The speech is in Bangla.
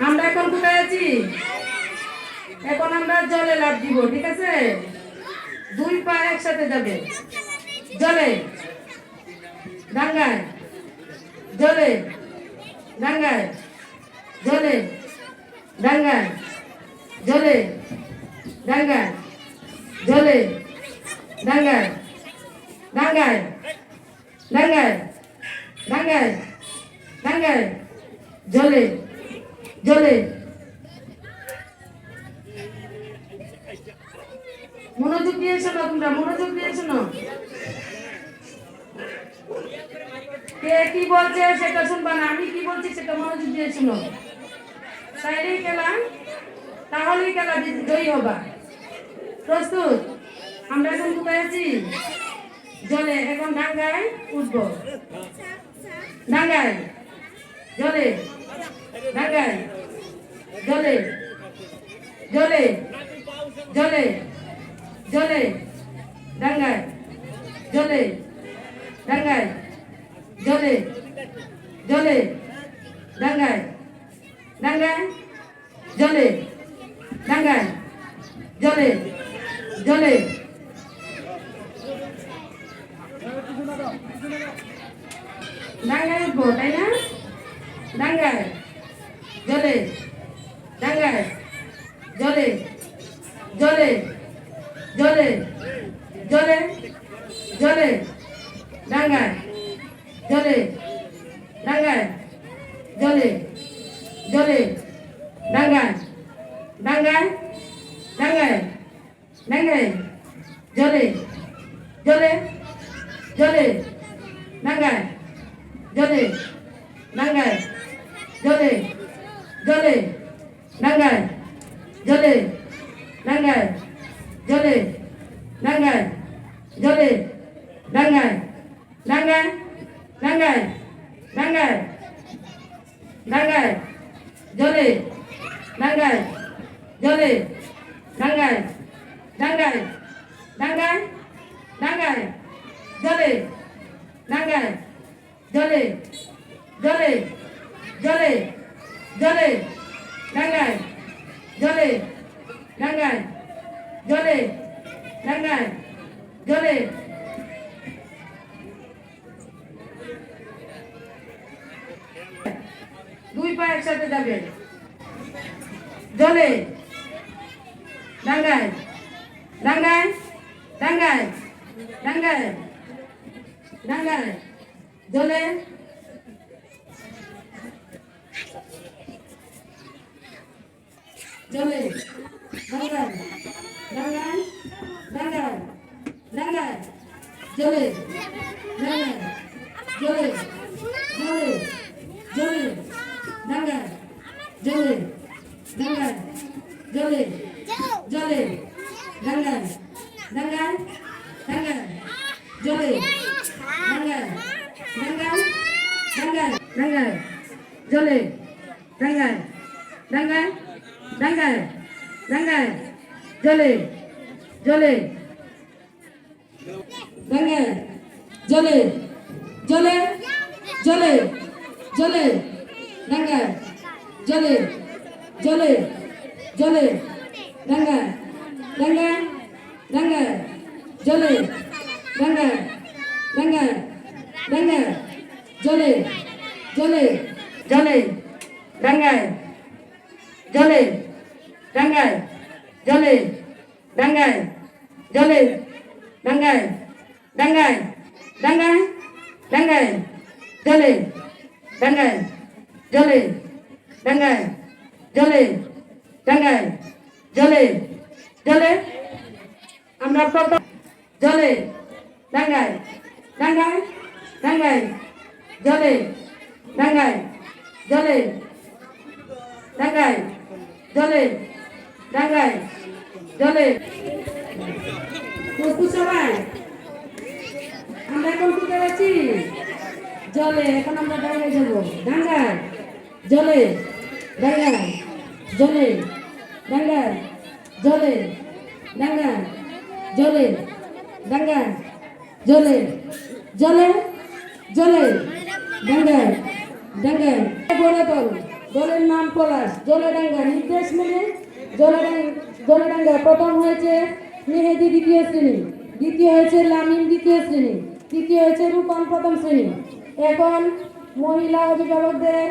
আমরা এখন কোথায় আছি? এখন আমরা জলে লাফ দিব, ঠিক আছে? দুই পা একসাথে যাবে, জলে ডাঙ্গায়, জলে ডাঙ্গায়, জলে ডাঙ্গায়, জলে ডাঙ্গায়, জলে ডাঙ্গায়, ডাঙ্গায়, ডাঙ্গায়, ডাঙ্গায়, ডাঙ্গায়, জলে জলে। মনোযোগ দিয়ে শোনো, তোমরা মনোযোগ দিয়ে শোনো। কে কি বলছে সেটা শুনবা না, আমি কি বলছি সেটা মনোযোগ দিয়ে শোনো। তাইলেই খেলা, তাহলেই খেলা জয়ী হবা। প্রস্তুত? আমরা এখন কোথায় আছি? জলে। এখন ডাঙ্গায় উঠবো, ডাঙ্গায়, জলে ডাঙ্গায়, জলে জলে জলে জলে ডাঙ্গায়, জলে ডাঙ্গায়, জলে জলে ডাঙ্গায়, ডাঙ্গায়, জলে ডাঙ্গায়, জলে জলে। ডাঙ্গায় উঠবো, তাই না? ডাঙ্গায়, জলে ডাঙ্গায়, জলে জলে জলে জলে জলে ডাঙ্গায়, জলে ডাঙ্গায়, জলে জলে ডাঙ্গায়, ডাঙ্গায়, ডাঙ্গায়, ডাঙ্গায়, জলে জলে জলে ডাঙ্গায়, জলে ডাঙ্গায়, জলে জলে ডাঙ্গায়, জলে ডাঙ্গায়, জলে ডাঙ্গায়, জলে ডাঙ্গায়, ডাঙ্গায়, ডাঙ্গায়, ডাঙ্গায়, ডাঙ্গায়, জলে ডাঙ্গায়, জলে ডাঙ্গায়, ডাঙ্গায়, ডাঙ্গায়, ডাঙ্গায়, জলে ডাঙ্গায়, জলে জলে জলে জলে ডাঙ্গায়, জলে ডাঙ্গায়, জলে ডাঙ্গায়, জলে। দুই পা একসাথে যাবে, জলে ডাঙ্গায়, ডাঙ্গায়, ডাঙ্গায়, ডাঙ্গায়, ডাঙ্গায়, জলে জলে ডাঙ্গায়, ডাঙ্গায়, ডাঙ্গায়, ডাঙ্গায়, জলে ডাঙ্গায়, জলে জলে জলে ডাঙ্গায়, জলে ডাঙ্গায়, জলে জলে ডাঙ্গায়, ডাঙ্গায়, ডাঙ্গায়, জলে ডাঙ্গায়, ডাঙ্গায়, ডাঙ্গায়, ডাঙ্গায়, জলে ডাঙ্গায়, ডাঙ্গায়, ডাঙ্গায়, ডাঙ্গায়, জলে জলে ডাঙ্গায়, জলে জলে জলে জলে ডাঙ্গায়, জলে জলে জলে ডাঙ্গায়, ডাঙ্গায়, ডাঙ্গায়, জলে ডাঙ্গায়, ডাঙ্গায়, ডাঙ্গায়, জলে জলে জলে ডাঙ্গায়, জলে ডাঙ্গায়, জলে ডাঙ্গায়, জলে ডাঙ্গায়, ডাঙ্গায়, ডাঙ্গায়, ডাঙ্গায়, জলে ডাঙ্গায়, জলে ডাঙ্গায়, জলে ডাঙ্গায়, জলে জলে। আমরা প্রথম জলে ডাঙ্গায়, ডাঙ্গায়, ডাঙ্গায়, জলে ডাঙ্গায়, জলে ডাঙ্গায়, জলে ডাঙ্গায়, জলে। প্রস্তুত সবাই? আমরা এখন কোথায় আছি? জলে। এখন আমরা ডাঙ্গায় যাবো, ডাঙ্গায়, জলে ডাঙ্গায়, জলে ডাঙ্গায়, জলে ডাঙ্গায়, জলে ডাঙ্গায়, জলে জলে জলে ডাঙ্গায়, ডাঙ্গায়, বলে তোল দলের নাম পলাশ। জলেডাঙ্গা নির্দেশ মেনে জলেডাঙ্গা প্রথম হয়েছে মেহেদি দ্বিতীয় শ্রেণী, দ্বিতীয় হয়েছে লামিন দ্বিতীয় শ্রেণী, তৃতীয় হয়েছে রূপন প্রথম শ্রেণী। এখন মহিলা অভিভাবকদের